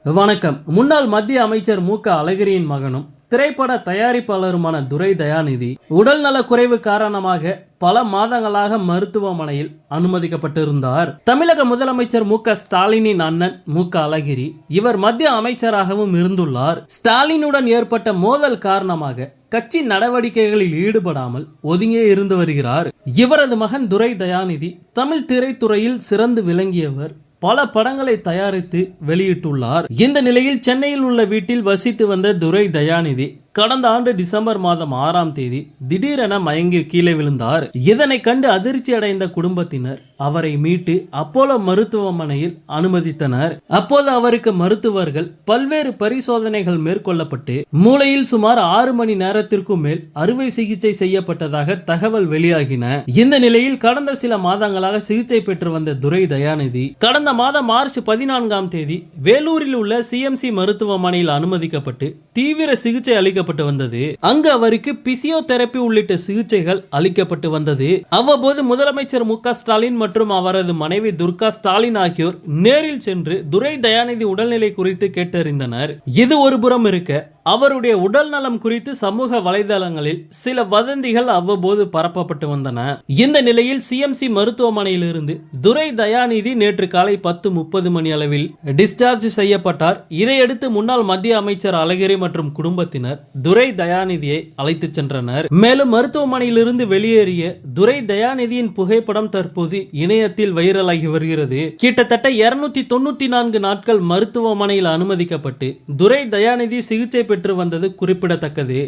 வணக்கம். முன்னாள் மத்திய அமைச்சர் மு.க. அழகிரியின் மகனும் திரைப்பட தயாரிப்பாளருமான துரை தயாநிதி உடல்நல குறைவு காரணமாக பல மாதங்களாக மருத்துவமனையில் அனுமதிக்கப்பட்டிருந்தார். தமிழக முதலமைச்சர் மு.க. ஸ்டாலினின் அண்ணன் மு.க. அழகிரி இவர் மத்திய அமைச்சராகவும் இருந்துள்ளார். ஸ்டாலினுடன் ஏற்பட்ட மோதல் காரணமாக கட்சி நடவடிக்கைகளில் ஈடுபடாமல் ஒதுங்கியே இருந்து வருகிறார். இவரது மகன் துரை தயாநிதி தமிழ் திரைத்துறையில் சிறந்து விளங்கியவர். பல படங்களை தயாரித்து வெளியிட்டுள்ளார். இந்த நிலையில் சென்னையில் உள்ள வீட்டில் வசித்து வந்த துரை தயாநிதி கடந்த ஆண்டு டிசம்பர் மாதம் 6ஆம் தேதி திடீரென மயங்கி கீழே விழுந்தார். இதனை கண்டு அதிர்ச்சி அடைந்த குடும்பத்தினர் அவரை மீட்டு அப்போலோ மருத்துவமனையில் அனுமதித்தனர். அப்போது அவருக்கு மருத்துவர்கள் பல்வேறு பரிசோதனைகள் மேற்கொள்ளப்பட்டு மூளையில் சுமார் 6 மணி நேரத்திற்கும் மேல் அறுவை சிகிச்சை செய்யப்பட்டதாக தகவல் வெளியாகின. இந்த நிலையில் கடந்த சில மாதங்களாக சிகிச்சை பெற்று வந்த துரை தயாநிதி கடந்த மாதம் மார்ச் 14ஆம் தேதி வேலூரில் உள்ள சிஎம்சி மருத்துவமனையில் அனுமதிக்கப்பட்டு தீவிர சிகிச்சை அளிக்கப்பட்டு வந்தது. அங்கு அவருக்கு பிசியோதெரபி உள்ளிட்ட சிகிச்சைகள் அளிக்கப்பட்டு வந்தது. அவ்வப்போது முதலமைச்சர் மு.க. ஸ்டாலின் மற்றும் அவரது மனைவி துர்கா ஸ்டாலின் ஆகியோர் நேரில் சென்று துரை தயாநிதி உடல்நிலை குறித்து கேட்டறிந்தனர். இது ஒரு புறம் இருக்க, அவருடைய உடல் நலம் குறித்து சமூக வலைதளங்களில் சில வதந்திகள் அவ்வப்போது பரப்பப்பட்டு வந்தன. இந்த நிலையில் சிஎம்சி மருத்துவமனையில் இருந்து துரை தயாநிதி நேற்று காலை 10:30 மணி அளவில் டிஸ்சார்ஜ் செய்யப்பட்டார். இதையடுத்து முன்னாள் மத்திய அமைச்சர் அழகிரி மற்றும் குடும்பத்தினர் துரை தயாநிதியை அழைத்து சென்றனர். மேலும் மருத்துவமனையில் இருந்து வெளியேறிய துரை தயாநிதியின் புகைப்படம் தற்போது இணையத்தில் வைரலாகி வருகிறது. கிட்டத்தட்ட 294 நாட்கள் மருத்துவமனையில் அனுமதிக்கப்பட்டு துரை தயாநிதி சிகிச்சை பெற்று வந்தது குறிப்பிடத்தக்கது.